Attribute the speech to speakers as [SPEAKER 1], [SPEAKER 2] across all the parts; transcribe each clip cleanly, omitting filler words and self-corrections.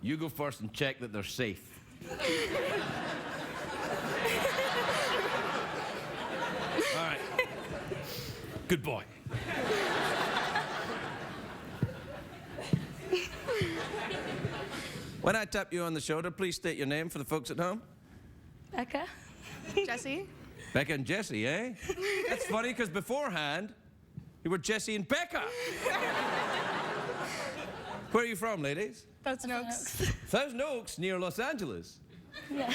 [SPEAKER 1] You go first and check that they're safe. All right. Good boy. When I tap you on the shoulder, please state your name for the folks at home.
[SPEAKER 2] Becca.
[SPEAKER 3] Jesse.
[SPEAKER 1] Becca and Jesse, eh? That's funny, because beforehand, you were Jesse and Becca. Where are you from, ladies?
[SPEAKER 3] Thousand Oaks.
[SPEAKER 1] Thousand Oaks, near Los Angeles.
[SPEAKER 2] Yeah.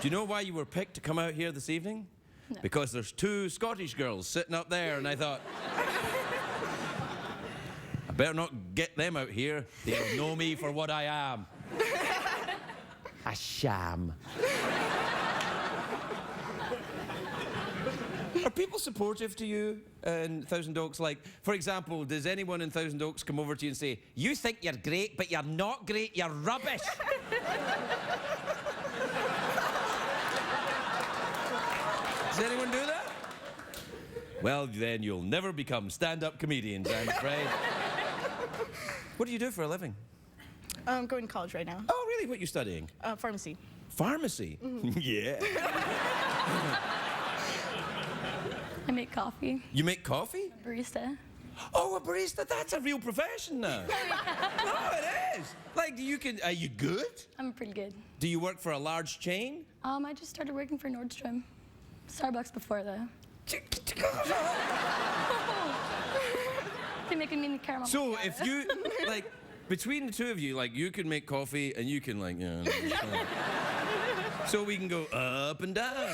[SPEAKER 1] Do you know why you were picked to come out here this evening?
[SPEAKER 2] No.
[SPEAKER 1] Because there's two Scottish girls sitting up there, and I thought, I better not get them out here. They'll know me for what I am. A sham. Are people supportive to you in Thousand Oaks? Like, for example, does anyone in Thousand Oaks come over to you and say, you think you're great, but you're not great, you're rubbish? Does anyone do that? Well, then you'll never become stand-up comedians, I'm afraid. What do you do for a living?
[SPEAKER 3] I'm going to college right now.
[SPEAKER 1] Oh, really? What are you studying?
[SPEAKER 3] Pharmacy.
[SPEAKER 1] Pharmacy? Yeah.
[SPEAKER 2] I make coffee.
[SPEAKER 1] You make coffee?
[SPEAKER 2] Barista.
[SPEAKER 1] Oh, a barista, that's a real profession now. Oh, it is. Like, are you good?
[SPEAKER 2] I'm pretty good.
[SPEAKER 1] Do you work for a large chain?
[SPEAKER 2] I just started working for Nordstrom. Starbucks before though. They're making me in the caramel.
[SPEAKER 1] So if you, like, between the two of you, like, you can make coffee and you can, like, so we can go up and down.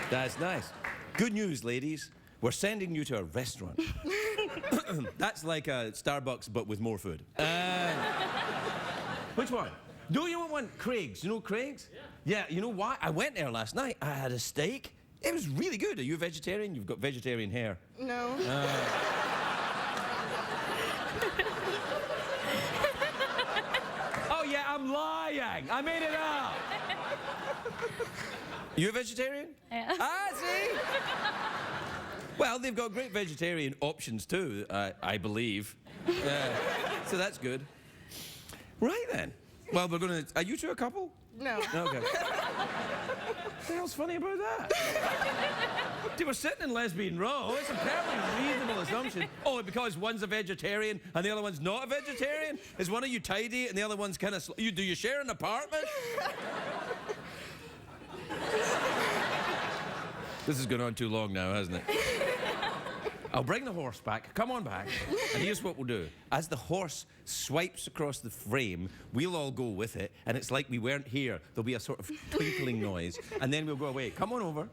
[SPEAKER 1] That's nice. Good news, ladies. We're sending you to a restaurant. That's like a Starbucks, but with more food. Which one? No, you want one? Craig's. You know Craig's? Yeah. Yeah, you know why? I went there last night. I had a steak. It was really good. Are you a vegetarian? You've got vegetarian hair.
[SPEAKER 3] No.
[SPEAKER 1] Oh, yeah, I'm lying. I made it up. You a vegetarian?
[SPEAKER 2] Yeah.
[SPEAKER 1] Ah, see? Well, they've got great vegetarian options too, I believe. So that's good. Right then. Well, we're gonna. Are you two a couple?
[SPEAKER 3] No.
[SPEAKER 1] Okay. What the hell's funny about that? They were sitting in lesbian row. It's a perfectly reasonable assumption. Oh, because one's a vegetarian and the other one's not a vegetarian? Is one of you tidy and the other one's kind of... Do you share an apartment? This has gone on too long now, hasn't it? I'll bring the horse back. Come on back. And here's what we'll do. As the horse swipes across the frame, we'll all go with it, and it's like we weren't here. There'll be a sort of twinkling noise, and then we'll go away. Come on over.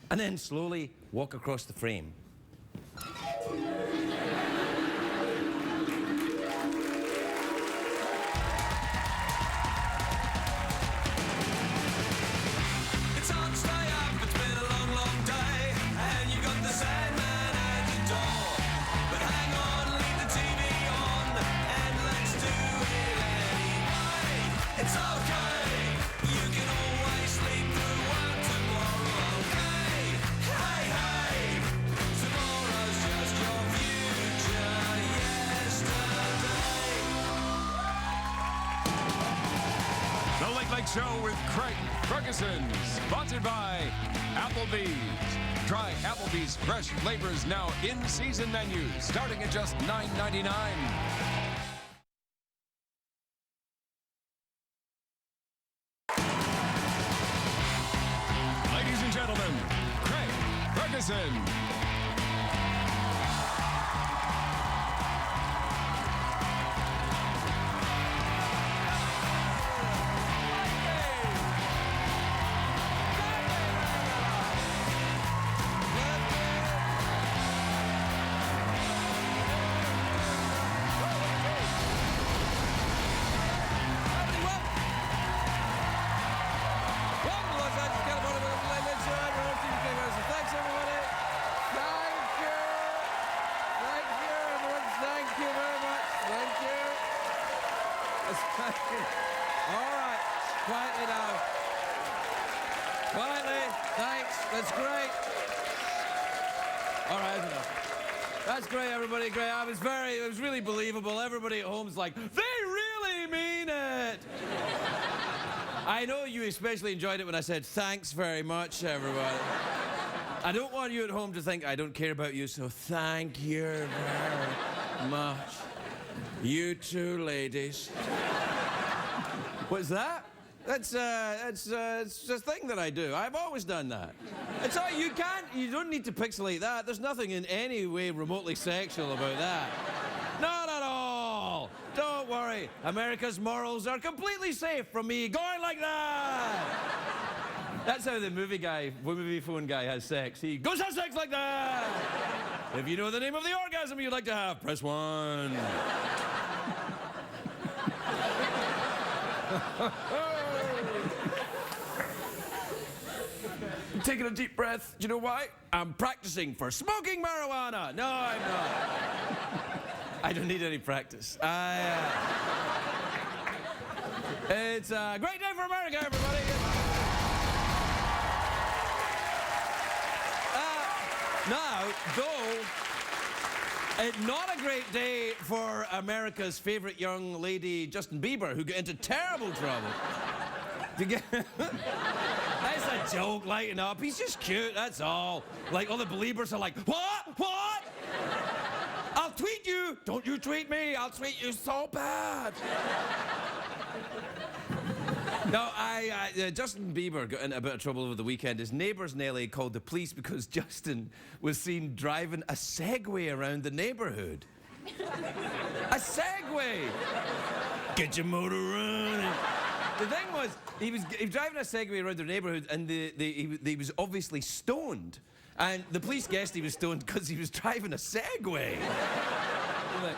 [SPEAKER 1] And then slowly walk across the frame.
[SPEAKER 4] Show with Craig Ferguson, sponsored by Applebee's. Try Applebee's fresh flavors now in season menus, starting at just $9.99. Ladies and gentlemen, Craig Ferguson.
[SPEAKER 1] All right, quietly now. Quietly, thanks, that's great. All right, that's enough. That's great, everybody. Great. It was really believable. Everybody at home's like, they really mean it. I know you especially enjoyed it when I said thanks very much, everybody. I don't want you at home to think I don't care about you, so thank you very much. You two ladies. What's that? It's a thing that I do. I've always done that. It's all, you don't need to pixelate that. There's nothing in any way remotely sexual about that. Not at all. Don't worry. America's morals are completely safe from me going like that. That's how the movie phone guy has sex. He goes have sex like that. If you know the name of the orgasm you'd like to have, press 1. I'm taking a deep breath. Do you know why? I'm practicing for smoking marijuana. No, I'm not. I don't need any practice. It's a great day for America, everybody. Now, though, it's not a great day for America's favorite young lady, Justin Bieber, who got into terrible trouble. That's a joke, lighten up. He's just cute, that's all. Like, all the believers are like, what? What? I'll tweet you. Don't you tweet me. I'll tweet you so bad. No, Justin Bieber got in a bit of trouble over the weekend. His neighbours in LA called the police because Justin was seen driving a Segway around the neighbourhood. A Segway! Get your motor running. The thing was, he was driving a Segway around their neighbourhood, and he was obviously stoned. And the police guessed he was stoned because he was driving a Segway. Like,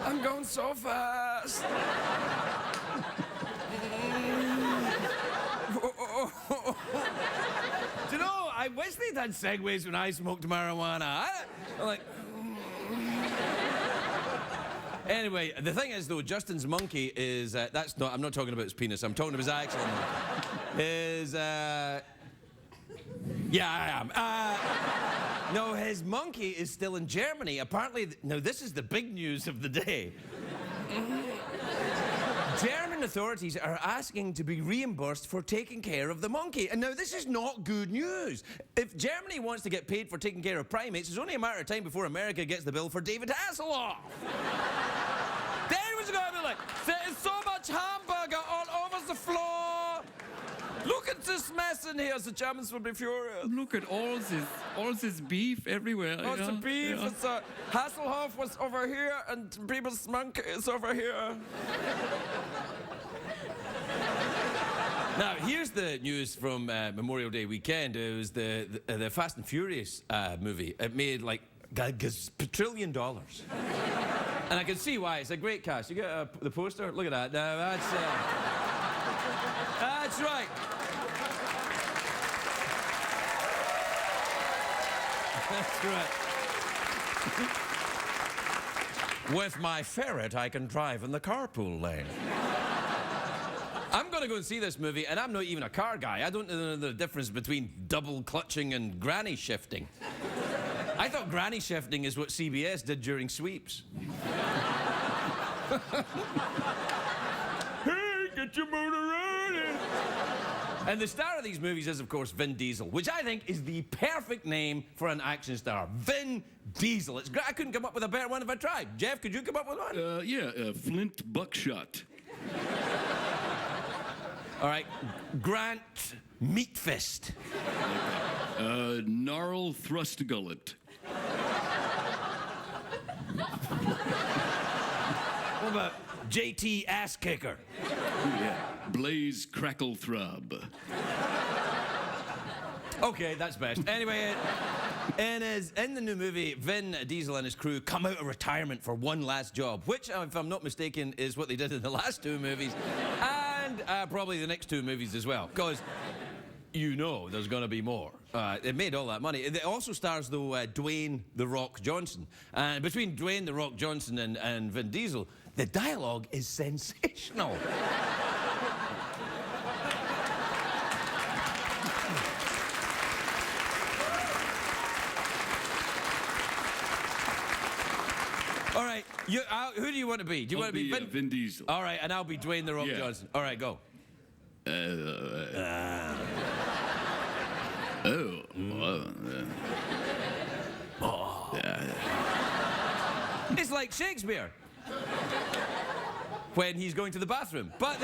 [SPEAKER 1] I'm going so fast. Do you know, I wish they'd had Segways when I smoked marijuana. I'm like... Anyway, the thing is, though, Justin's monkey is... I'm not talking about his penis. I'm talking about his actual monkey. Yeah, I am. No, his monkey is still in Germany. Apparently... Now, this is the big news of the day. German authorities are asking to be reimbursed for taking care of the monkey. And now, this is not good news. If Germany wants to get paid for taking care of primates, it's only a matter of time before America gets the bill for David Hasselhoff. David's going to be like, there is so much hamburger all over the floor. Look at this mess in here. The Germans will be furious.
[SPEAKER 5] Look at all this beef everywhere.
[SPEAKER 1] Oh, it's the beef.
[SPEAKER 5] Yeah.
[SPEAKER 1] It's Hasselhoff was over here, and Bieber's monkey is over here. Now, here's the news from Memorial Day weekend. It was the Fast and Furious movie. It made like $1 trillion. And I can see why. It's a great cast. You get the poster? Look at that. Now, that's right. That's right. With my ferret, I can drive in the carpool lane. I'm going to go and see this movie, and I'm not even a car guy. I don't know the difference between double clutching and granny shifting. I thought granny shifting is what CBS did during sweeps. Hey, get your motor running. And the star of these movies is, of course, Vin Diesel, which I think is the perfect name for an action star. Vin Diesel. It's great. I couldn't come up with a better one if I tried. Jeff, could you come up with one?
[SPEAKER 5] Flint Buckshot.
[SPEAKER 1] All right, Grant Meatfist.
[SPEAKER 5] Gnarl Thrust Gullet.
[SPEAKER 1] What about JT Ass Kicker?
[SPEAKER 5] Yeah. Blaze Crackle Throb.
[SPEAKER 1] Okay, that's best. Anyway, in the new movie, Vin Diesel and his crew come out of retirement for one last job, which, if I'm not mistaken, is what they did in the last two movies, and probably the next two movies as well, because you know there's going to be more. It made all that money. It also stars, though, Dwayne "The Rock" Johnson. And between Dwayne "The Rock" Johnson and Vin Diesel, the dialogue is sensational. Who do you want to be? Do you
[SPEAKER 5] I'll
[SPEAKER 1] want to be Vin?
[SPEAKER 5] Vin Diesel.
[SPEAKER 1] All right, and I'll be Dwayne The Rock
[SPEAKER 5] Yeah.
[SPEAKER 1] Johnson. All right, go. It's like Shakespeare when he's going to the bathroom. But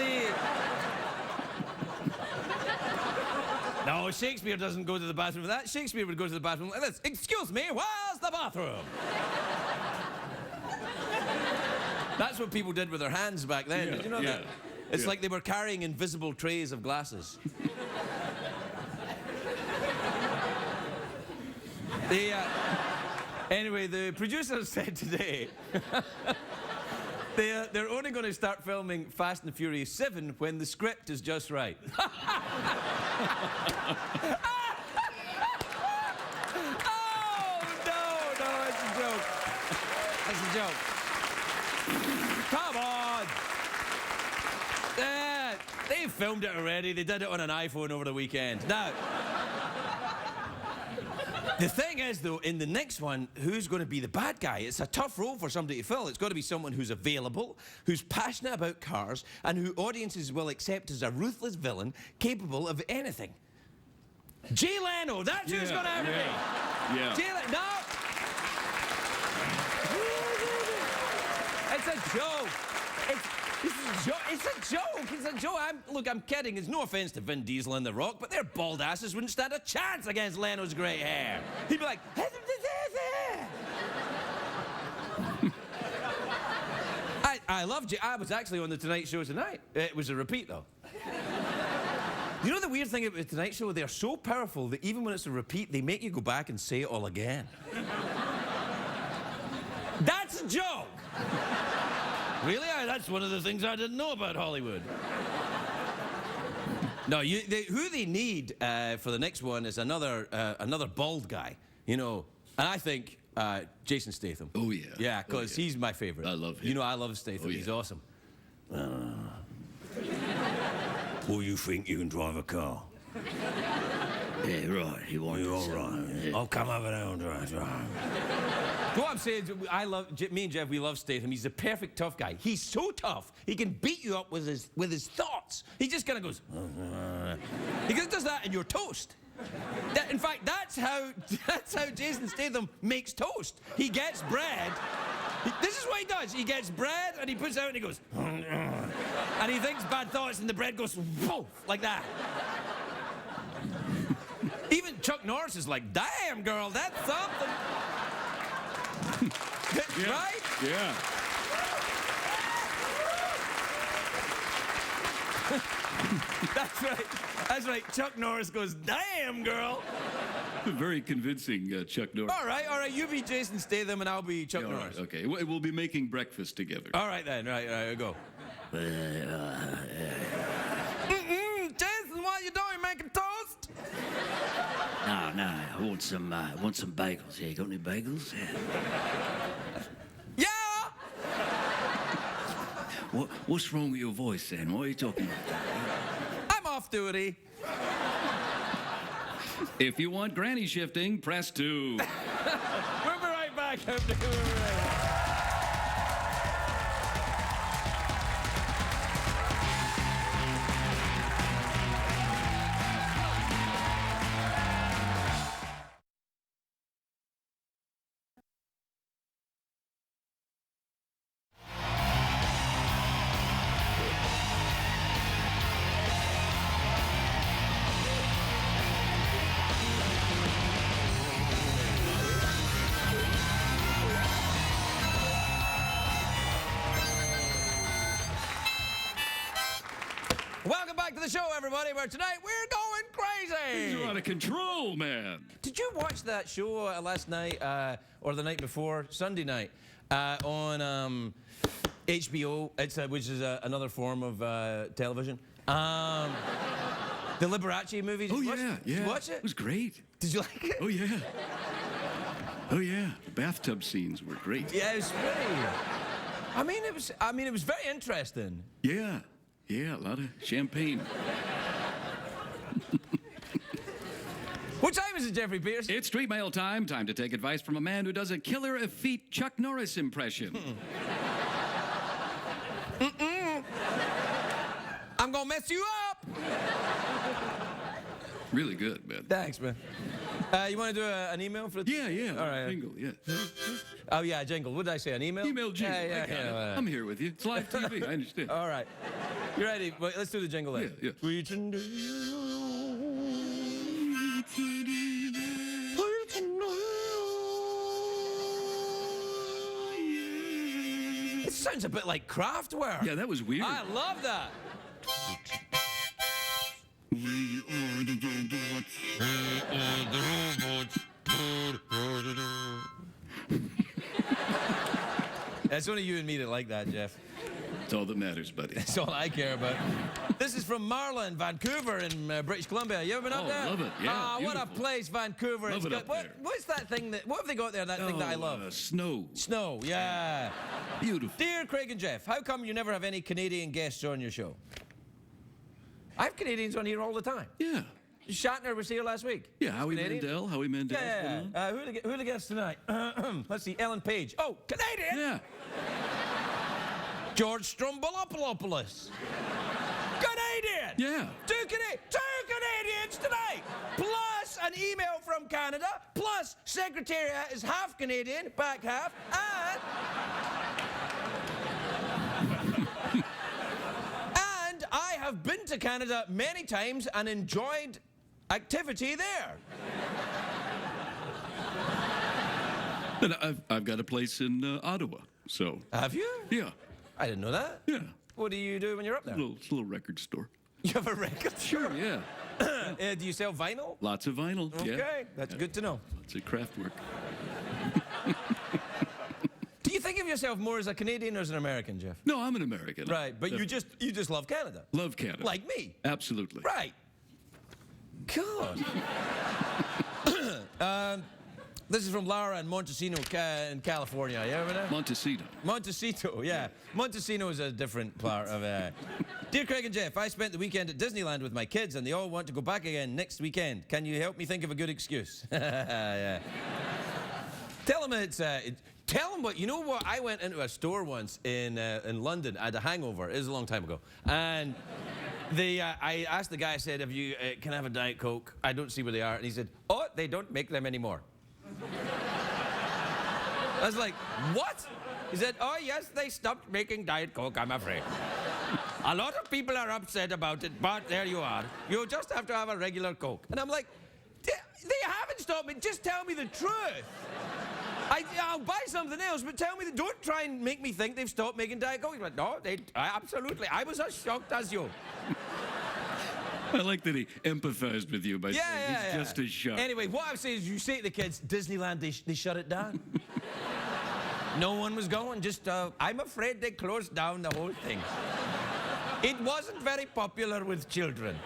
[SPEAKER 1] No, Shakespeare doesn't go to the bathroom with that. Shakespeare would go to the bathroom like this. Excuse me, where's the bathroom? That's what people did with their hands back then.
[SPEAKER 5] Yeah,
[SPEAKER 1] Did you know
[SPEAKER 5] yeah,
[SPEAKER 1] that? It's
[SPEAKER 5] yeah.
[SPEAKER 1] like they were carrying invisible trays of glasses. Anyway, the producers said today they're only going to start filming Fast and Furious 7 when the script is just right. Oh, no, it's a joke. It's a joke. Come on. They filmed it already. They did it on an iPhone over the weekend. Now, the thing is, though, in the next one, who's going to be the bad guy? It's a tough role for somebody to fill. It's got to be someone who's available, who's passionate about cars, and who audiences will accept as a ruthless villain capable of anything. Jay Leno, that's who's going to have to be.
[SPEAKER 5] Yeah.
[SPEAKER 1] Jay Leno, no! It's a joke. It's a joke. Look, I'm kidding. It's no offense to Vin Diesel and The Rock, but their bald asses wouldn't stand a chance against Leno's grey hair. He'd be like, I loved you. I was actually on the Tonight Show tonight. It was a repeat, though. You know the weird thing about the Tonight Show? They're so powerful that even when it's a repeat, they make you go back and say it all again. That's a joke. Really? That's one of the things I didn't know about Hollywood. No, who they need for the next one is another bald guy, you know. And I think Jason Statham.
[SPEAKER 5] Oh, yeah.
[SPEAKER 1] Yeah, because he's my favorite.
[SPEAKER 5] I love him.
[SPEAKER 1] You know, I love Statham.
[SPEAKER 5] Oh, yeah.
[SPEAKER 1] He's awesome. Oh, you think you can drive a car?
[SPEAKER 6] Yeah, right. He wanted
[SPEAKER 1] You're all
[SPEAKER 6] to
[SPEAKER 1] right.
[SPEAKER 6] yeah.
[SPEAKER 1] I'll come over there and drive. What I'm saying is, me and Jeff, we love Statham. He's the perfect tough guy. He's so tough, he can beat you up with his thoughts. He just kind of goes, he just does that and you're toast. In fact, that's how Jason Statham makes toast. He gets bread. This is what he does. He gets bread and he puts it out and he goes, and he thinks bad thoughts and the bread goes, whoa, like that. Even Chuck Norris is like, damn, girl, that's something.
[SPEAKER 5] Yeah.
[SPEAKER 1] Right?
[SPEAKER 5] Yeah.
[SPEAKER 1] That's right. That's right. Chuck Norris goes, damn, girl.
[SPEAKER 5] Very convincing, Chuck Norris.
[SPEAKER 1] All right. You be Jason Statham and I'll be Chuck
[SPEAKER 5] Yeah, all
[SPEAKER 1] Norris.
[SPEAKER 5] right, okay. We'll be making breakfast together.
[SPEAKER 1] All right, then. Right, go. Jason, what are you doing? Making toast?
[SPEAKER 6] No, I want some bagels. Yeah, you got any bagels?
[SPEAKER 1] Yeah.
[SPEAKER 6] What's wrong with your voice, then? What are you talking about?
[SPEAKER 1] I'm off duty.
[SPEAKER 5] If you want granny shifting, press 2.
[SPEAKER 1] We'll be right back. We'll be right back. Welcome back to the show, everybody, where tonight we're going crazy.
[SPEAKER 5] You're out of control, man.
[SPEAKER 1] Did you watch that show last night or the night before, Sunday night, on HBO, which is another form of television? The Liberace movie. Did
[SPEAKER 5] Oh,
[SPEAKER 1] you watch
[SPEAKER 5] yeah,
[SPEAKER 1] it? Did you watch it?
[SPEAKER 5] It was great.
[SPEAKER 1] Did you like it?
[SPEAKER 5] Oh, yeah. Oh, yeah. The bathtub scenes were great.
[SPEAKER 1] Yeah, it was pretty. I mean, it was very interesting.
[SPEAKER 5] Yeah. Yeah, a lot of champagne.
[SPEAKER 1] What time is it, Jeffrey Pierce?
[SPEAKER 5] It's street mail time. Time to take advice from a man who does a killer of feet Chuck Norris impression.
[SPEAKER 1] I'm gonna mess you up.
[SPEAKER 5] Really good, man.
[SPEAKER 1] Thanks, man. You want to do an email for the...
[SPEAKER 5] Yeah.
[SPEAKER 1] All right.
[SPEAKER 5] Jingle, yeah.
[SPEAKER 1] Oh, yeah, jingle. What did I say, an email?
[SPEAKER 5] Email jingle.
[SPEAKER 1] Yeah,
[SPEAKER 5] I got it. I'm here with you. It's live TV. I understand.
[SPEAKER 1] All right. You ready? Wait, let's do the jingle then.
[SPEAKER 5] Yeah.
[SPEAKER 1] It sounds a bit like Kraftwerk.
[SPEAKER 5] Yeah, that was weird.
[SPEAKER 1] I love that.
[SPEAKER 5] We are the robots.
[SPEAKER 1] That's only you and me that like that, Jeff.
[SPEAKER 5] It's all that matters, buddy.
[SPEAKER 1] That's all I care about. This is from Marla in Vancouver in British Columbia. You ever been up there?
[SPEAKER 5] Love it. Yeah,
[SPEAKER 1] Ah, what a
[SPEAKER 5] beautiful.
[SPEAKER 1] place, Vancouver.
[SPEAKER 5] Love
[SPEAKER 1] It's
[SPEAKER 5] it
[SPEAKER 1] got-
[SPEAKER 5] up
[SPEAKER 1] what,
[SPEAKER 5] there.
[SPEAKER 1] what's that thing that... What have they got there, that thing that I love?
[SPEAKER 5] Snow.
[SPEAKER 1] Snow, yeah.
[SPEAKER 5] Beautiful.
[SPEAKER 1] Dear Craig and Jeff, how come you never have any Canadian guests on your show? I have Canadians on here all the time.
[SPEAKER 5] Yeah.
[SPEAKER 1] Shatner was here last week.
[SPEAKER 5] Yeah, Howie
[SPEAKER 1] Canadian.
[SPEAKER 5] Mandel. Howie Mandel.
[SPEAKER 1] Yeah. Who are the guests tonight? Let's see, Ellen Page. Oh, Canadian!
[SPEAKER 5] Yeah.
[SPEAKER 1] George Stroumboulopoulos. Canadian!
[SPEAKER 5] Yeah.
[SPEAKER 1] Two Canadians tonight! Plus an email from Canada, plus Secretariat is half Canadian, back half, and I have been to Canada many times and enjoyed activity there.
[SPEAKER 5] And I've got a place in Ottawa, so
[SPEAKER 1] Have you?
[SPEAKER 5] yeah,
[SPEAKER 1] I didn't know that.
[SPEAKER 5] yeah.
[SPEAKER 1] What do you do when you're up there?
[SPEAKER 5] It's a little record store.
[SPEAKER 1] You have a record?
[SPEAKER 5] Sure, yeah.
[SPEAKER 1] Do you sell vinyl?
[SPEAKER 5] Lots of vinyl.
[SPEAKER 1] Okay,
[SPEAKER 5] Yeah.
[SPEAKER 1] that's good to know.
[SPEAKER 5] Lots of craft work.
[SPEAKER 1] Do you think of yourself more as a Canadian or as an American, Jeff?
[SPEAKER 5] No, I'm an American.
[SPEAKER 1] Right, but you just love Canada.
[SPEAKER 5] Love Canada.
[SPEAKER 1] Like me.
[SPEAKER 5] Absolutely.
[SPEAKER 1] Right. God. This is from Laura in Montesino, in California. You ever know?
[SPEAKER 5] Montecito.
[SPEAKER 1] Montecito, yeah. Montesino is a different part of... Dear Craig and Jeff, I spent the weekend at Disneyland with my kids and they all want to go back again next weekend. Can you help me think of a good excuse? Yeah. Tell them it's... tell them what... You know what? I went into a store once in London. I had a hangover. It was a long time ago. And... I asked the guy, I said, "Have you, can I have a Diet Coke? I don't see where they are." And he said, "Oh, they don't make them anymore." I was like, "What?" He said, "Oh, yes, they stopped making Diet Coke, I'm afraid. A lot of people are upset about it, but there you are. You just have to have a regular Coke." And I'm like, they haven't stopped me. Just tell me the truth. I'll buy something else, but tell me, don't try and make me think they've stopped making Diet Coke. He's like, "No, absolutely. I was as shocked as you."
[SPEAKER 5] I like that he empathized with you by saying he's just as shocked.
[SPEAKER 1] Anyway, what I'm saying is you say to the kids, Disneyland, they shut it down. No one was going, just, I'm afraid they closed down the whole thing. It wasn't very popular with children.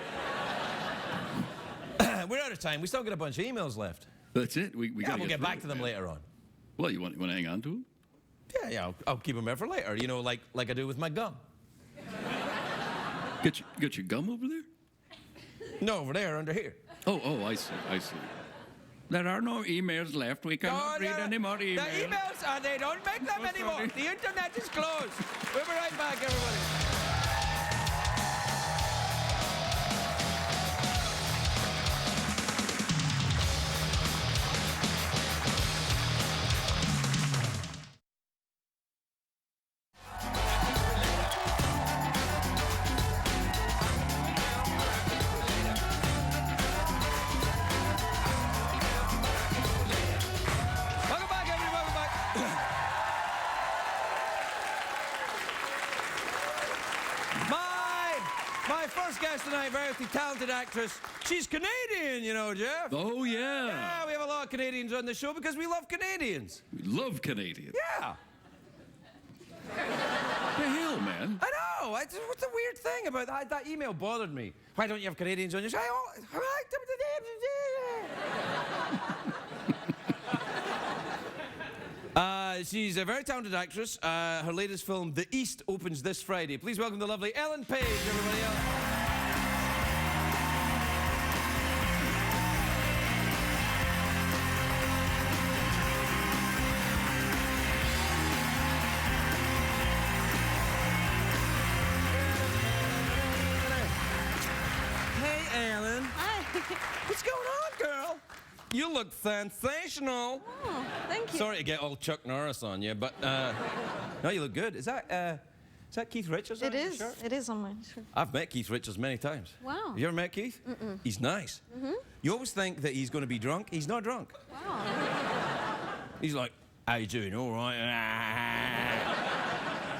[SPEAKER 1] We're out of time. We still got a bunch of emails left.
[SPEAKER 5] That's it. We
[SPEAKER 1] Yeah,
[SPEAKER 5] gotta
[SPEAKER 1] we'll get
[SPEAKER 5] through
[SPEAKER 1] back
[SPEAKER 5] it,
[SPEAKER 1] to them
[SPEAKER 5] man.
[SPEAKER 1] later on.
[SPEAKER 5] Well, you want to hang on to them?
[SPEAKER 1] Yeah, I'll keep them there for later, you know, like I do with my gum.
[SPEAKER 5] Got your gum over there?
[SPEAKER 1] No, over there, under here.
[SPEAKER 5] Oh, I see. There are no emails left. We cannot read any more emails.
[SPEAKER 1] The emails, they don't make them anymore.
[SPEAKER 5] sorry.
[SPEAKER 1] The internet is closed. We'll be right back, everybody. Welcome back, everybody. Welcome back. My first guest tonight, very talented actress. She's Canadian, you know, Jeff.
[SPEAKER 5] Oh, yeah.
[SPEAKER 1] Yeah, we have a lot of Canadians on the show because we love Canadians.
[SPEAKER 5] We love Canadians.
[SPEAKER 1] Yeah.
[SPEAKER 5] The hell, man?
[SPEAKER 1] I know. What's the weird thing about that? That email bothered me. Why don't you have Canadians on your show? She's a very talented actress. Her latest film, The East, opens this Friday. Please welcome the lovely Ellen Page, everybody else. What's going on, girl? You look sensational.
[SPEAKER 7] Oh, thank you.
[SPEAKER 1] Sorry to get all Chuck Norris on you, but no, you look good. Is that Keith Richards?
[SPEAKER 7] It
[SPEAKER 1] on your
[SPEAKER 7] is.
[SPEAKER 1] shirt?
[SPEAKER 7] It is on my shirt.
[SPEAKER 1] I've met Keith Richards many times.
[SPEAKER 7] Wow.
[SPEAKER 1] Have you ever met Keith?
[SPEAKER 7] Mm-mm.
[SPEAKER 1] He's nice.
[SPEAKER 7] Mm-hmm.
[SPEAKER 1] You always think that he's going to be drunk. He's not drunk.
[SPEAKER 7] Wow.
[SPEAKER 1] He's like, how you doing? All right.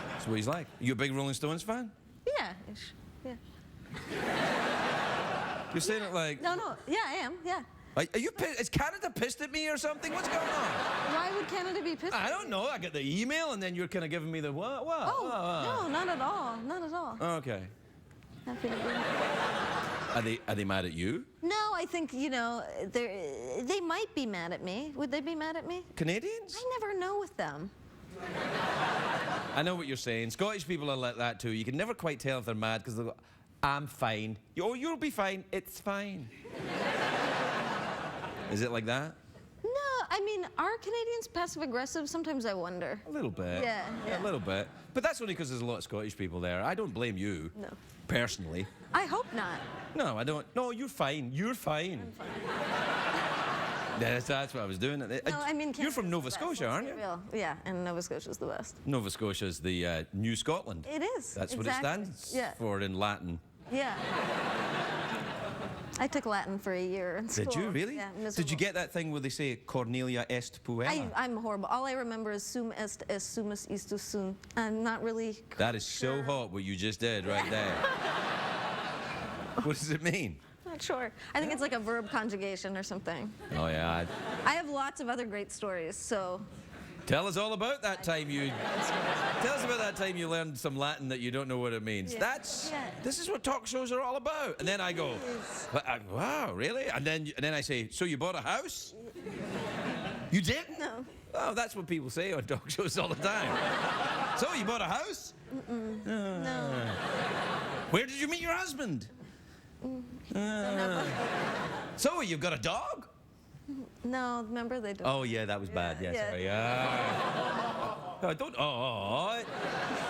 [SPEAKER 1] That's what he's like. You a big Rolling Stones fan?
[SPEAKER 7] Yeah. Yeah.
[SPEAKER 1] You're saying it like...
[SPEAKER 7] No. Yeah, I am. Yeah.
[SPEAKER 1] Are you pissed? Is Canada pissed at me or something? What's going on?
[SPEAKER 7] Why would Canada be pissed?
[SPEAKER 1] I don't know. I get the email and then you're kind of giving me the what?
[SPEAKER 7] Oh, no, not at all. Not at all.
[SPEAKER 1] Okay.
[SPEAKER 7] Happy to be.
[SPEAKER 1] Are they mad at you?
[SPEAKER 7] No, I think, they might be mad at me. Would they be mad at me?
[SPEAKER 1] Canadians?
[SPEAKER 7] I never know with them.
[SPEAKER 1] I know what you're saying. Scottish people are like that too. You can never quite tell if they're mad because they'll go, I'm fine. Oh, you'll be fine. It's fine. Is it like that?
[SPEAKER 7] No, I mean, are Canadians passive-aggressive? Sometimes I wonder.
[SPEAKER 1] A little bit.
[SPEAKER 7] Yeah.
[SPEAKER 1] A little bit. But that's only because there's a lot of Scottish people there. I don't blame you.
[SPEAKER 7] No.
[SPEAKER 1] Personally.
[SPEAKER 7] I hope not.
[SPEAKER 1] No, I don't. No, you're fine. You're fine.
[SPEAKER 7] I'm fine.
[SPEAKER 1] That's what I was doing.
[SPEAKER 7] No, I mean,
[SPEAKER 1] you're from
[SPEAKER 7] Canada's
[SPEAKER 1] Nova
[SPEAKER 7] the best,
[SPEAKER 1] Scotia,
[SPEAKER 7] let's
[SPEAKER 1] aren't
[SPEAKER 7] be
[SPEAKER 1] you?
[SPEAKER 7] real. Yeah, and Nova Scotia's the best.
[SPEAKER 1] Nova Scotia's the New Scotland.
[SPEAKER 7] It is.
[SPEAKER 1] That's
[SPEAKER 7] exactly.
[SPEAKER 1] what it stands for in Latin.
[SPEAKER 7] Yeah. I took Latin for a year in school.
[SPEAKER 1] Did you really?
[SPEAKER 7] Yeah,
[SPEAKER 1] Did
[SPEAKER 7] miserable.
[SPEAKER 1] you get that thing where they say Cornelia est puella?
[SPEAKER 7] I'm horrible. All I remember is sum est sumus istus sum. I'm not really.
[SPEAKER 1] That is so hot what you just did right there. What does it mean?
[SPEAKER 7] Not sure. I think it's like a verb conjugation or something.
[SPEAKER 1] Oh yeah.
[SPEAKER 7] I have lots of other great stories, so.
[SPEAKER 1] Tell us all about that time you. Tell us about that time you learned some Latin that you don't know what it means.
[SPEAKER 7] Yeah.
[SPEAKER 1] Yeah. This is what talk shows are all about. And then I go, wow, really? And then I say, so you bought a house? You did?
[SPEAKER 7] No.
[SPEAKER 1] Oh, that's what people say on talk shows all the time. So you bought a house?
[SPEAKER 7] No.
[SPEAKER 1] Where did you meet your husband? So you've got a dog?
[SPEAKER 7] No, remember they don't.
[SPEAKER 1] Oh yeah, that was bad. Yeah,
[SPEAKER 7] yeah.
[SPEAKER 1] sorry. Yeah. No, don't.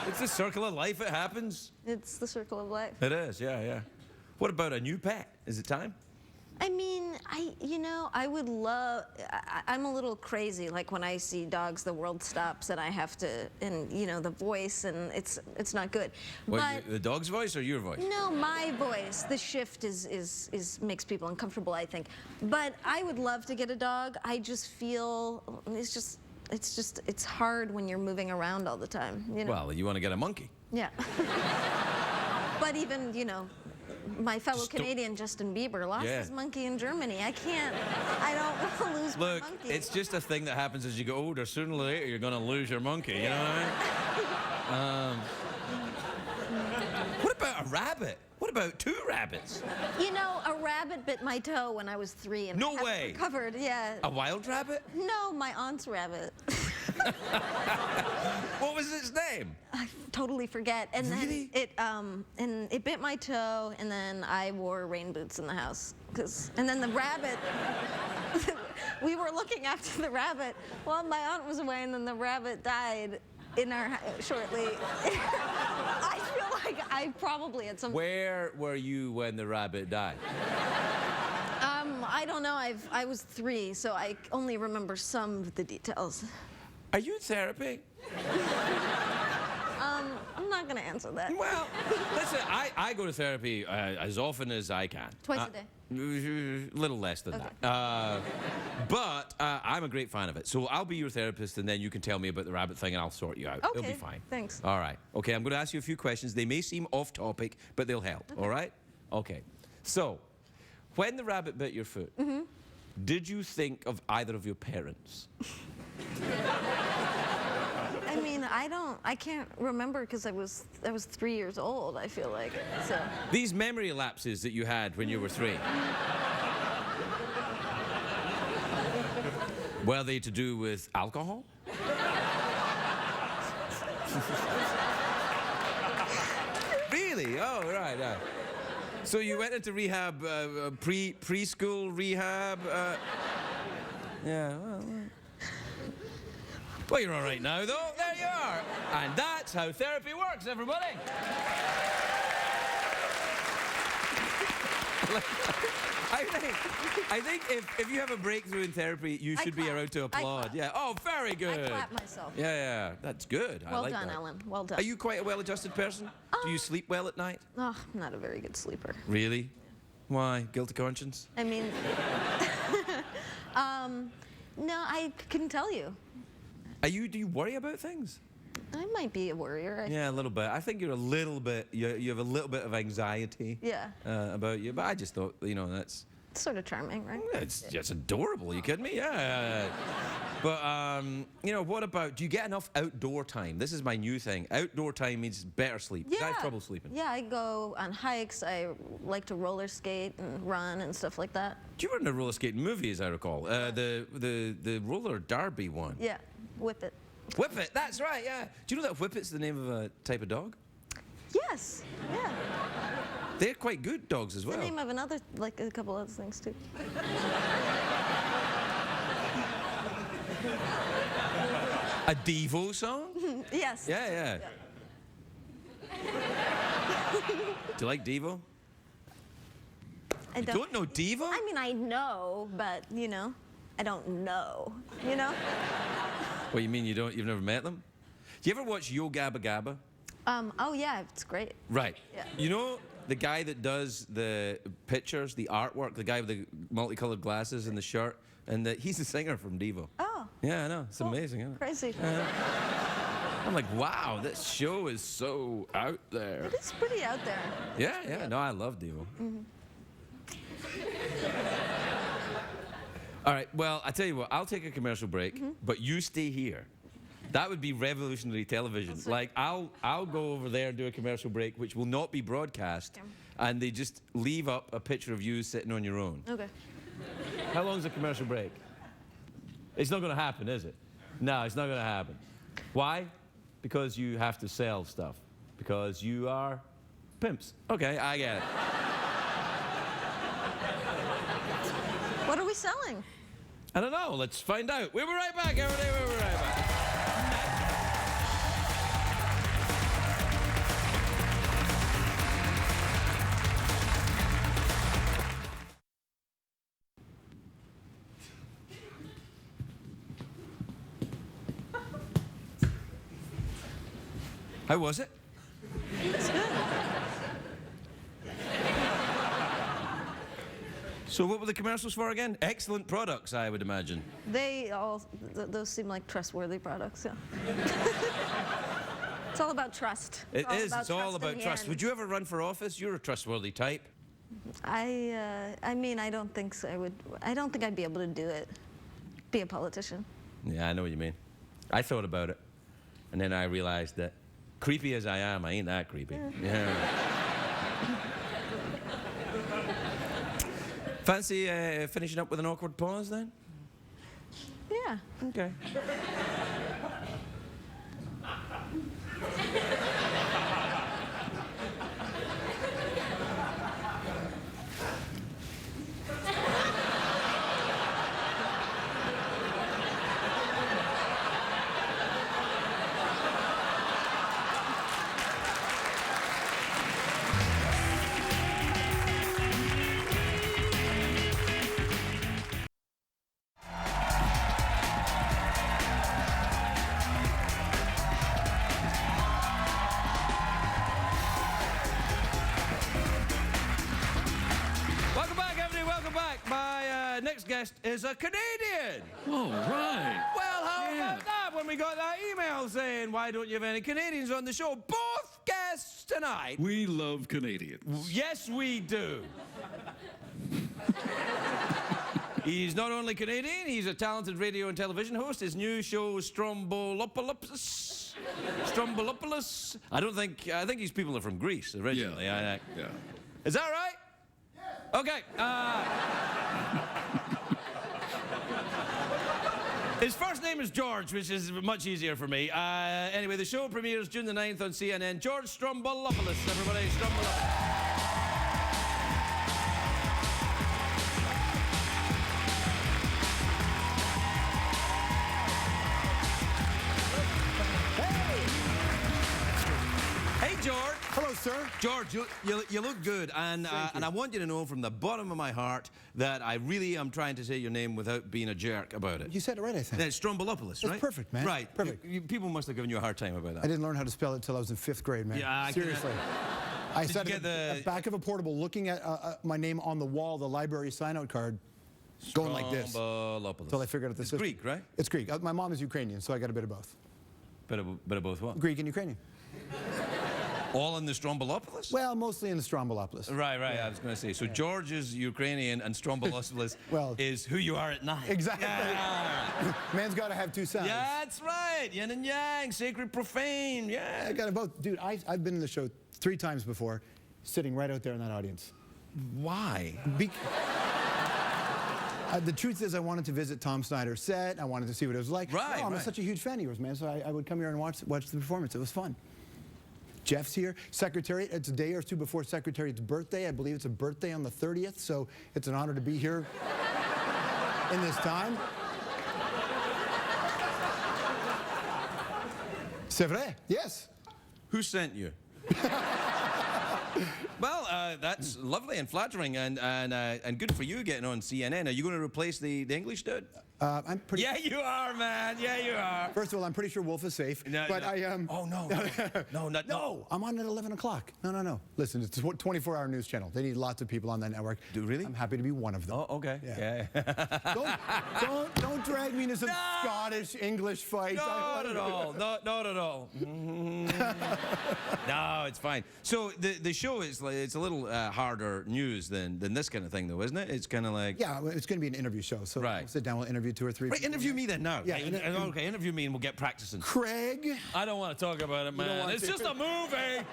[SPEAKER 1] It's the circle of life. It happens.
[SPEAKER 7] It's the circle of life.
[SPEAKER 1] It is. Yeah. What about a new pet? Is it time?
[SPEAKER 7] I mean, I would love. I'm a little crazy. Like when I see dogs, the world stops, and I have to, and the voice, and it's not good.
[SPEAKER 1] What,
[SPEAKER 7] But
[SPEAKER 1] the dog's voice or your voice?
[SPEAKER 7] no, my voice. The shift is makes people uncomfortable, I think. But I would love to get a dog. I just feel it's hard when you're moving around all the time.
[SPEAKER 1] Well, you want to get a monkey?
[SPEAKER 7] Yeah. But even my fellow
[SPEAKER 1] Just don't-
[SPEAKER 7] Canadian Justin Bieber lost
[SPEAKER 1] Yeah.
[SPEAKER 7] his monkey in Germany. I don't want to lose
[SPEAKER 1] Look,
[SPEAKER 7] my monkey.
[SPEAKER 1] it's just a thing that happens as you get older. Sooner or later, you're going to lose your monkey. You know what I mean? What about a rabbit? What about 2 rabbits?
[SPEAKER 7] A rabbit bit my toe when I was 3 and
[SPEAKER 1] No
[SPEAKER 7] I haven't
[SPEAKER 1] way.
[SPEAKER 7] recovered. Yeah.
[SPEAKER 1] A wild rabbit?
[SPEAKER 7] No, my aunt's rabbit.
[SPEAKER 1] What was its name?
[SPEAKER 7] I totally forget. And
[SPEAKER 1] Really?
[SPEAKER 7] then it bit my toe, and then I wore rain boots in the house. And then the rabbit, we were looking after the rabbit while my aunt was away, and then the rabbit died in our shortly. I feel like I probably at some.
[SPEAKER 1] Where were you when the rabbit died?
[SPEAKER 7] I don't know. I was 3, so I only remember some of the details.
[SPEAKER 1] Are you in therapy?
[SPEAKER 7] I'm not gonna answer that.
[SPEAKER 1] Well, listen, I go to therapy as often as I can.
[SPEAKER 7] Twice a day?
[SPEAKER 1] A little less than
[SPEAKER 7] Okay.
[SPEAKER 1] that. But I'm a great fan of it. So I'll be your therapist, and then you can tell me about the rabbit thing, and I'll sort you out. It'll be
[SPEAKER 7] Okay,
[SPEAKER 1] fine.
[SPEAKER 7] thanks.
[SPEAKER 1] All right. Okay, I'm going to ask you a few questions. They may seem off topic, but they'll help. All right? Okay. So, when the rabbit bit your foot, did you think of either of your parents?
[SPEAKER 7] I mean, I can't remember because I was 3 years old, I feel like. So.
[SPEAKER 1] These memory lapses that you had when you were 3. Were they to do with alcohol? Really? Oh, right. So you went into rehab, preschool rehab? Yeah, well, you're all right now, though. There you are. And that's how therapy works, everybody. I think if you have a breakthrough in therapy, you should be
[SPEAKER 7] clap.
[SPEAKER 1] allowed to
[SPEAKER 7] I
[SPEAKER 1] applaud.
[SPEAKER 7] clap.
[SPEAKER 1] Yeah. Oh, very good.
[SPEAKER 7] I clap myself.
[SPEAKER 1] Yeah, that's good. I
[SPEAKER 7] Well
[SPEAKER 1] like
[SPEAKER 7] done,
[SPEAKER 1] that.
[SPEAKER 7] Ellen. Well done.
[SPEAKER 1] Are you quite a well-adjusted person? Do you sleep well at night?
[SPEAKER 7] Oh, I'm not a very good sleeper.
[SPEAKER 1] Really? Why? Guilty conscience?
[SPEAKER 7] I mean, no, I couldn't tell you.
[SPEAKER 1] Do you worry about things?
[SPEAKER 7] I might be a worrier.
[SPEAKER 1] Yeah, a little bit. I think you're a little bit. You have a little bit of anxiety.
[SPEAKER 7] Yeah.
[SPEAKER 1] About you, but I just thought, that's.
[SPEAKER 7] It's sort of charming, right?
[SPEAKER 1] It's just adorable. You kidding me? Yeah. But what about? Do you get enough outdoor time? This is my new thing. Outdoor time means better sleep.
[SPEAKER 7] Yeah.
[SPEAKER 1] I have trouble sleeping.
[SPEAKER 7] Yeah, I go on hikes. I like to roller skate and run and stuff like that.
[SPEAKER 1] Do you run a roller skating movie, as I recall? The roller derby one.
[SPEAKER 7] Yeah, whip it.
[SPEAKER 1] Whippet. That's right. Yeah. Do you know that Whippet's the name of a type of dog?
[SPEAKER 7] Yes. Yeah.
[SPEAKER 1] They're quite good dogs as well.
[SPEAKER 7] The name of another, like a couple other things too.
[SPEAKER 1] A Devo song?
[SPEAKER 7] Yes.
[SPEAKER 1] Yeah. Do you like Devo?
[SPEAKER 7] I
[SPEAKER 1] You don't know Devo?
[SPEAKER 7] I mean, I know, but I don't know.
[SPEAKER 1] What, you mean you've never met them? Do you ever watch Yo Gabba Gabba?
[SPEAKER 7] Oh yeah, it's great.
[SPEAKER 1] Right.
[SPEAKER 7] Yeah.
[SPEAKER 1] You know the guy that does the pictures, the artwork, the guy with the multicolored glasses and the shirt, and he's the singer from Devo.
[SPEAKER 7] Oh.
[SPEAKER 1] Yeah, I know. It's amazing, isn't it?
[SPEAKER 7] Crazy.
[SPEAKER 1] I'm like, wow, this show is so out there.
[SPEAKER 7] It is pretty out there.
[SPEAKER 1] Yeah. No, I love Devo. All right, well, I tell you what, I'll take a commercial break, but you stay here. That would be revolutionary television. Like, I'll go over there and do a commercial break, which will not be broadcast, and they just leave up a picture of you sitting on your own.
[SPEAKER 7] Okay.
[SPEAKER 1] How long's a commercial break? It's not going to happen, is it? No, it's not going to happen. Why? Because you have to sell stuff. Because you are pimps. Okay, I get it.
[SPEAKER 7] What are we selling?
[SPEAKER 1] I don't know. Let's find out. We'll be right back, everybody. We'll be right back. How was it?
[SPEAKER 7] It's good.
[SPEAKER 1] So what were the commercials for again? Excellent products, I would imagine.
[SPEAKER 7] Those seem like trustworthy products, yeah. It's all about trust.
[SPEAKER 1] It is. It's all
[SPEAKER 7] in
[SPEAKER 1] about
[SPEAKER 7] the
[SPEAKER 1] trust.
[SPEAKER 7] end.
[SPEAKER 1] Would you ever run for office? You're a trustworthy type.
[SPEAKER 7] I mean, I don't think so. I don't think I'd be able to do it. Be a politician.
[SPEAKER 1] Yeah, I know what you mean. I thought about it, and then I realized that creepy as I am, I ain't that creepy. Yeah. Fancy finishing up with an awkward pause then?
[SPEAKER 7] Yeah.
[SPEAKER 1] Okay. Next guest is a Canadian.
[SPEAKER 5] Oh, right.
[SPEAKER 1] Well, how about that when we got that email saying, why don't you have any Canadians on the show? Both guests tonight.
[SPEAKER 5] We love Canadians.
[SPEAKER 1] Yes, we do. He's not only Canadian, he's a talented radio and television host. His new show, Stroumboulopoulos. I think these people are from Greece originally.
[SPEAKER 5] Yeah.
[SPEAKER 1] Is that right? Okay. His first name is George, which is much easier for me. Anyway, the show premieres June the 9th on CNN. George Stroumboulopoulos, everybody. Stroumboulopoulos. Hey, George.
[SPEAKER 8] Hello, sir.
[SPEAKER 1] George, you look good, and I want you to know from the bottom of my heart that I really am trying to say your name without being a jerk about it.
[SPEAKER 8] You said it right, I think.
[SPEAKER 1] It's Stroumboulopoulos, right?
[SPEAKER 8] That's perfect, man.
[SPEAKER 1] Right.
[SPEAKER 8] Perfect.
[SPEAKER 1] People must have given you a hard time about that.
[SPEAKER 8] I didn't learn how to spell it till I was in 5th grade, man.
[SPEAKER 1] Yeah,
[SPEAKER 8] seriously. I said
[SPEAKER 1] you
[SPEAKER 8] it
[SPEAKER 1] get
[SPEAKER 8] at the back of a portable, looking at my name on the wall, the library sign-out card, going like this.
[SPEAKER 1] Stroumboulopoulos.
[SPEAKER 8] Until I figured out the
[SPEAKER 1] It's
[SPEAKER 8] system.
[SPEAKER 1] Greek, right?
[SPEAKER 8] It's Greek. My mom is Ukrainian, so I got a bit of both.
[SPEAKER 1] Bit of both what?
[SPEAKER 8] Greek and Ukrainian.
[SPEAKER 1] All in the Stroumboulopoulos?
[SPEAKER 8] Well, mostly in the Stroumboulopoulos.
[SPEAKER 1] Right, I was going to say. So George is Ukrainian and Stroumboulopoulos
[SPEAKER 8] Well,
[SPEAKER 1] is who you are at night.
[SPEAKER 8] Exactly.
[SPEAKER 1] Yeah.
[SPEAKER 8] Man's got to have two sides.
[SPEAKER 1] Yeah, that's right. Yin and yang, sacred, profane. Yeah.
[SPEAKER 8] I got it both. Dude, I've been in the show 3 times before, sitting right out there in that audience.
[SPEAKER 1] Why?
[SPEAKER 8] The truth is, I wanted to visit Tom Snyder's set. I wanted to see what it was like.
[SPEAKER 1] Right,
[SPEAKER 8] I'm
[SPEAKER 1] right.
[SPEAKER 8] such a huge fan of yours, man. So I would come here and watch the performance. It was fun. Jeff's here. Secretariat, it's a day or 2 before Secretariat's birthday. I believe it's a birthday on the 30th, so it's an honor to be here in this time. C'est vrai, yes.
[SPEAKER 1] Who sent you? Well, that's lovely and flattering, and good for you getting on CNN. Are you going to replace the English dude?
[SPEAKER 8] I'm pretty...
[SPEAKER 1] Yeah, you are, man. Yeah, you are.
[SPEAKER 8] First of all, I'm pretty sure Wolf is safe.
[SPEAKER 1] No,
[SPEAKER 8] but
[SPEAKER 1] no.
[SPEAKER 8] I
[SPEAKER 1] Oh no,
[SPEAKER 8] No, I'm on at 11 o'clock. No. Listen, it's a 24-hour news channel. They need lots of people on that network.
[SPEAKER 1] Do really?
[SPEAKER 8] I'm happy to be one of them.
[SPEAKER 1] Oh, okay.
[SPEAKER 8] Yeah.
[SPEAKER 1] Yeah.
[SPEAKER 8] Don't drag me into some Scottish English fight.
[SPEAKER 1] Not at all. Not at all. No, it's fine. So the show is like, it's a little harder news than this kind of thing, though, isn't it? It's kind of like
[SPEAKER 8] Yeah, well, it's going to be an interview show. So
[SPEAKER 1] Right.
[SPEAKER 8] we'll sit down, we'll interview 2 or 3
[SPEAKER 1] right.
[SPEAKER 8] people.
[SPEAKER 1] Interview me then now.
[SPEAKER 8] Yeah,
[SPEAKER 1] Okay. Interview me and we'll get practicing.
[SPEAKER 8] Craig.
[SPEAKER 1] I don't want to talk about it, man.
[SPEAKER 8] want
[SPEAKER 1] It's
[SPEAKER 8] to?
[SPEAKER 1] just a movie.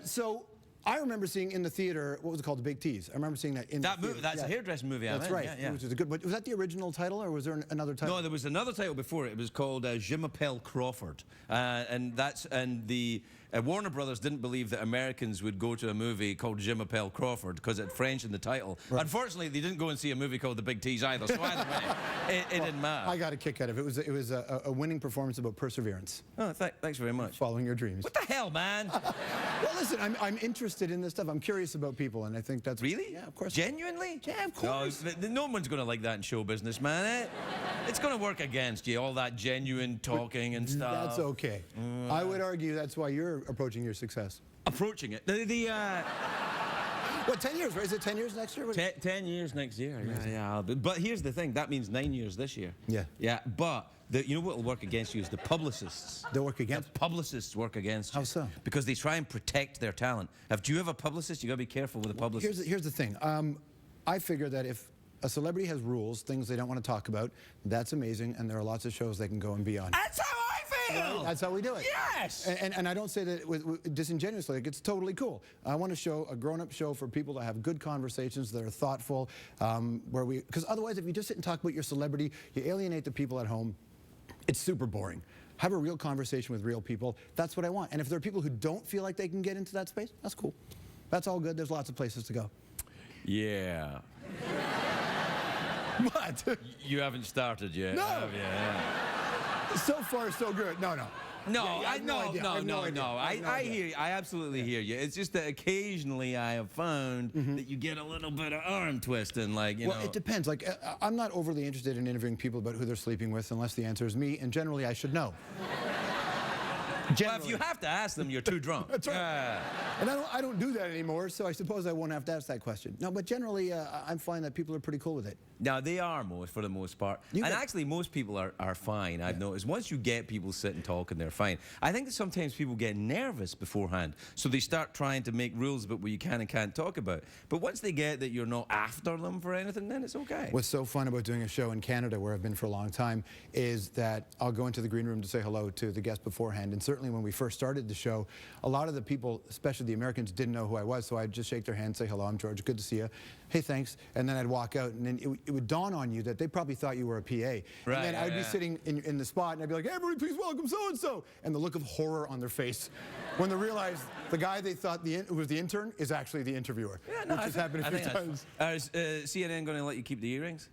[SPEAKER 8] So I remember seeing in the theater, what was it called, The Big Tease. I remember seeing that in
[SPEAKER 1] That
[SPEAKER 8] the
[SPEAKER 1] movie.
[SPEAKER 8] theater.
[SPEAKER 1] That's a hairdressing movie.
[SPEAKER 8] That's right.
[SPEAKER 1] Yeah.
[SPEAKER 8] Which is a good. Was that the original title, or was there another title?
[SPEAKER 1] No, there was another title before it. It was called Je m'appelle Crawford, and the Warner Brothers didn't believe that Americans would go to a movie called Je m'appelle Crawford because it had French in the title.
[SPEAKER 8] Right.
[SPEAKER 1] Unfortunately, they didn't go and see a movie called The Big Tease either. So either way, it didn't matter.
[SPEAKER 8] I got a kick out of it. It was a winning performance about perseverance,
[SPEAKER 1] Oh, thanks very much.
[SPEAKER 8] following your dreams.
[SPEAKER 1] What the hell, man?
[SPEAKER 8] Well, listen, I'm interested in this stuff. I'm curious about people, and I think that's
[SPEAKER 1] Really?
[SPEAKER 8] Yeah, of course.
[SPEAKER 1] Genuinely?
[SPEAKER 8] Yeah, of course.
[SPEAKER 1] No one's going to like that in show business, man. It's going to work against you, all that genuine talking and stuff.
[SPEAKER 8] That's okay. I would argue that's why you're approaching your success.
[SPEAKER 1] Approaching it.
[SPEAKER 8] What, 10 years, right? Is it 10 years next year?
[SPEAKER 1] 10 years next year. Yeah. But here's the thing. That means 9 years this year.
[SPEAKER 8] Yeah.
[SPEAKER 1] Yeah. But you know what will work against you is the publicists.
[SPEAKER 8] They'll work against?
[SPEAKER 1] The publicists work against you.
[SPEAKER 8] How so?
[SPEAKER 1] Because they try and protect their talent. Do you have a publicist? You got to be careful with the publicist.
[SPEAKER 8] Here's the thing. I figure that if a celebrity has rules, things they don't want to talk about, that's amazing, and there are lots of shows they can go and be on.
[SPEAKER 1] That's how I feel.
[SPEAKER 8] That's how we do it.
[SPEAKER 1] Yes.
[SPEAKER 8] And I don't say that with disingenuously. Like, it's totally cool. I want to show a grown-up show for people to have good conversations that are thoughtful, because otherwise, if you just sit and talk about your celebrity, you alienate the people at home. It's super boring. Have a real conversation with real people. That's what I want. And if there are people who don't feel like they can get into that space, that's cool. That's all good. There's lots of places to go.
[SPEAKER 1] Yeah.
[SPEAKER 8] What?
[SPEAKER 1] You haven't started yet.
[SPEAKER 8] No.
[SPEAKER 1] Have you? Yeah.
[SPEAKER 8] So far, so good. No.
[SPEAKER 1] No,
[SPEAKER 8] Yeah, I have no idea. I have no idea.
[SPEAKER 1] I hear you. I absolutely hear you. It's just that occasionally I have found that you get a little bit of arm twisting, like, you know.
[SPEAKER 8] Well, it depends. Like, I'm not overly interested in interviewing people about who they're sleeping with unless the answer is me, and generally I should know.
[SPEAKER 1] Well, if you have to ask them, you're too drunk.
[SPEAKER 8] That's right. And I don't do that anymore, so I suppose I won't have to ask that question. No, but generally, I'm finding that people are pretty cool with it.
[SPEAKER 1] Now, they are for the most part. Actually, most people are fine, I've noticed. Once you get people sitting talking, they're fine. I think that sometimes people get nervous beforehand, so they start trying to make rules about what you can and can't talk about. But once they get that you're not after them for anything, then it's okay.
[SPEAKER 8] What's so fun about doing a show in Canada, where I've been for a long time, is that I'll go into the green room to say hello to the guest beforehand, and certainly when we first started the show, a lot of the people, especially the Americans, didn't know who I was, so I'd just shake their hand, say hello, I'm George, good to see you. Hey, thanks. And then I'd walk out, and then it would dawn on you that they probably thought you were a PA.
[SPEAKER 1] Right,
[SPEAKER 8] and then I'd be sitting in the spot, and I'd be like, hey, everybody, please welcome so-and-so. And the look of horror on their face when they realize the guy they thought was the intern is actually the interviewer.
[SPEAKER 1] Yeah, no,
[SPEAKER 8] which has happened a few times.
[SPEAKER 1] Is CNN going to let you keep the earrings?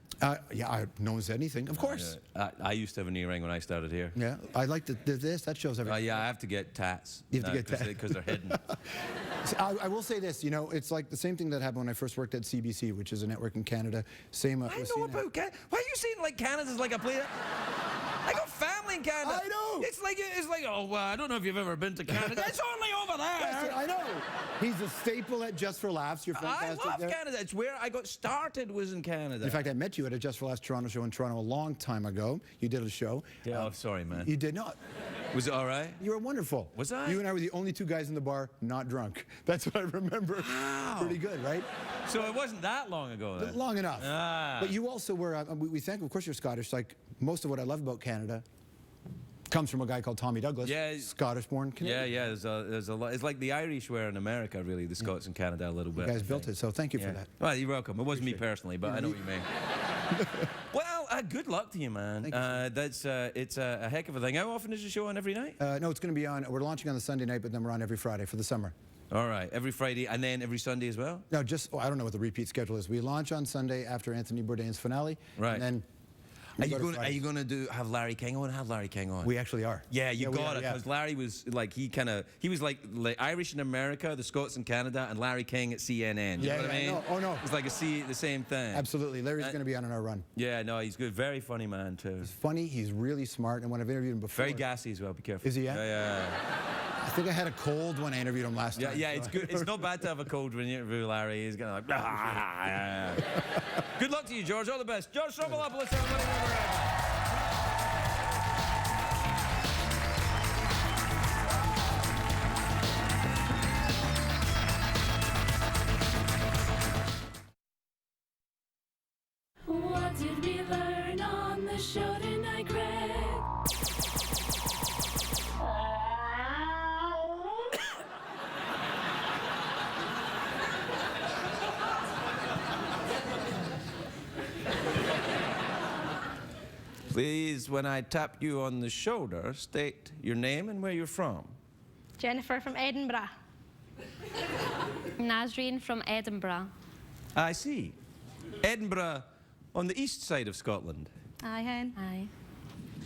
[SPEAKER 8] Yeah, no one said anything. Of course.
[SPEAKER 1] I used to have an earring when I started here.
[SPEAKER 8] Yeah, I like this. That shows everything.
[SPEAKER 1] Yeah, I have to get tats.
[SPEAKER 8] You have to get tats.
[SPEAKER 1] Because they're hidden.
[SPEAKER 8] See, I will say this, you know, it's like the same thing that happened when I first worked at CBC, which is a network in Canada. Same.
[SPEAKER 1] I know about Canada. Why are you saying like Canada's like a place? I got family in Canada.
[SPEAKER 8] I know.
[SPEAKER 1] It's like oh well, I don't know if you've ever been to Canada. It's only over there.
[SPEAKER 8] Yes, I know. He's a staple at Just for Laughs. You're fantastic.
[SPEAKER 1] I love
[SPEAKER 8] there.
[SPEAKER 1] Canada. It's where I got started. Was in Canada.
[SPEAKER 8] In fact, I met you at a Just for Laughs Toronto show in Toronto a long time ago. You did a show.
[SPEAKER 1] Yeah, I'm sorry, man.
[SPEAKER 8] You did not.
[SPEAKER 1] Was it all right?
[SPEAKER 8] You were wonderful.
[SPEAKER 1] Was I?
[SPEAKER 8] You and I were the only two guys in the bar not drunk. That's what I remember.
[SPEAKER 1] Wow.
[SPEAKER 8] Pretty good, right?
[SPEAKER 1] So it wasn't that long ago then.
[SPEAKER 8] Long enough.
[SPEAKER 1] Ah.
[SPEAKER 8] But you also were, we thank, of course you're Scottish, like most of what I love about Canada comes from a guy called Tommy Douglas,
[SPEAKER 1] Yeah.
[SPEAKER 8] Scottish-born Canadian.
[SPEAKER 1] Yeah, there's a lot. It's like the Irish were in America, really. The Scots in Canada a little bit.
[SPEAKER 8] You guys built it, so thank you for that.
[SPEAKER 1] Well, you're welcome. It wasn't me personally, but I know what you mean. Well, good luck to you, man.
[SPEAKER 8] Thank you,
[SPEAKER 1] It's a heck of a thing. How often is the show on every night?
[SPEAKER 8] No, it's going to be on, we're launching on the Sunday night, but then we're on every Friday for the summer.
[SPEAKER 1] All right, every Friday and then every Sunday as well?
[SPEAKER 8] No, I don't know what the repeat schedule is. We launch on Sunday after Anthony Bourdain's finale.
[SPEAKER 1] Right.
[SPEAKER 8] And then
[SPEAKER 1] Are you going to have Larry King on? Have Larry King on?
[SPEAKER 8] We actually are.
[SPEAKER 1] Yeah, you got it,
[SPEAKER 8] yeah.
[SPEAKER 1] because Larry was like, he was like Irish in America, the Scots in Canada, and Larry King at CNN. You know what I mean?
[SPEAKER 8] No, oh no.
[SPEAKER 1] It's like the same thing.
[SPEAKER 8] Absolutely. Larry's going to be on our run.
[SPEAKER 1] Yeah, no, he's good. Very funny man, too.
[SPEAKER 8] He's funny, he's really smart, and when I've interviewed him before...
[SPEAKER 1] Very gassy as well, be careful.
[SPEAKER 8] Is he, yeah?
[SPEAKER 1] Yeah.
[SPEAKER 8] I think I had a cold when I interviewed him last time.
[SPEAKER 1] Yeah, it's good. It's not bad to have a cold when you interview Larry. He's going to like... Good luck to you, George. All the best. George Stroumboulopoulos, everybody.
[SPEAKER 9] What did we learn on the show tonight, Greg?
[SPEAKER 1] Please, when I tap you on the shoulder, state your name and where you're from.
[SPEAKER 2] Jennifer from Edinburgh.
[SPEAKER 10] Nazreen from Edinburgh.
[SPEAKER 1] I see. Edinburgh on the east side of Scotland,
[SPEAKER 2] Aye, hen.
[SPEAKER 10] Aye.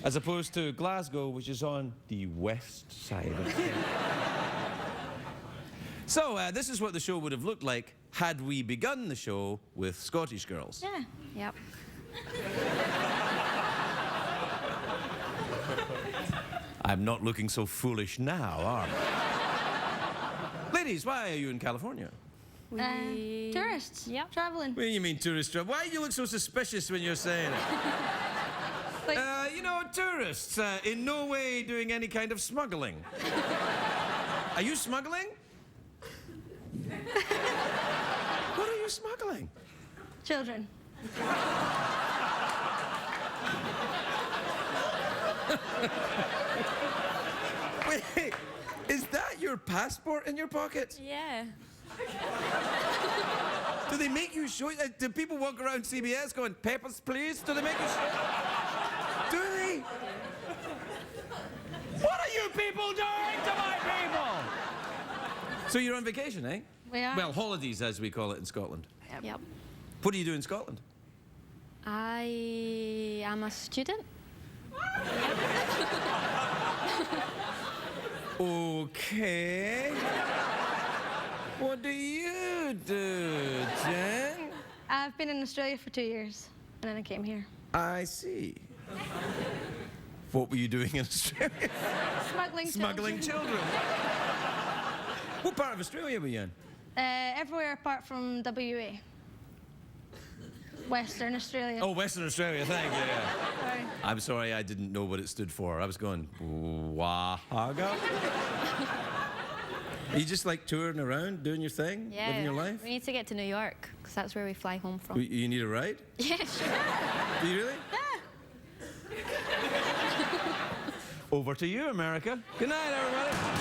[SPEAKER 1] as opposed to Glasgow, which is on the west side of Scotland. So, this is what the show would have looked like had we begun the show with Scottish girls.
[SPEAKER 2] Yeah.
[SPEAKER 10] Yep.
[SPEAKER 1] I'm not looking so foolish now, are I? Ladies, why are you in California?
[SPEAKER 2] Tourists.
[SPEAKER 10] Yep.
[SPEAKER 2] Traveling.
[SPEAKER 1] What do you mean tourist trap? Why do you look so suspicious when you're saying it?
[SPEAKER 2] Like,
[SPEAKER 1] You know, tourists, in no way doing any kind of smuggling. Are you smuggling? What are you smuggling?
[SPEAKER 2] children.
[SPEAKER 1] Wait, is that your passport in your pocket?
[SPEAKER 10] Yeah.
[SPEAKER 1] Do they make you show it? Do people walk around CBS going, papers, please? Do they make you show it? Do they? What are you people doing to my people? So you're on vacation, eh?
[SPEAKER 2] We are.
[SPEAKER 1] Well, holidays, as we call it in Scotland.
[SPEAKER 10] Yep.
[SPEAKER 1] What do you do in Scotland?
[SPEAKER 10] I am a student.
[SPEAKER 1] Okay. What do you do, Jen?
[SPEAKER 2] I've been in Australia for 2 years, and then I came here.
[SPEAKER 1] I see. What were you doing in Australia?
[SPEAKER 2] Smuggling
[SPEAKER 1] children. What part of Australia were you in?
[SPEAKER 2] Everywhere apart from WA. Western Australia.
[SPEAKER 1] Oh, Western Australia, thank you. Yeah.
[SPEAKER 2] Sorry.
[SPEAKER 1] I'm sorry, I didn't know what it stood for. I was going, Wahaga? Are you just like touring around, doing your thing,
[SPEAKER 10] Yeah.
[SPEAKER 1] living your life?
[SPEAKER 10] We need to get to New York, because that's where we fly home from.
[SPEAKER 1] You need a ride?
[SPEAKER 10] Yeah, sure.
[SPEAKER 1] Do you really?
[SPEAKER 2] Yeah.
[SPEAKER 1] Over to you, America. Good night, everybody.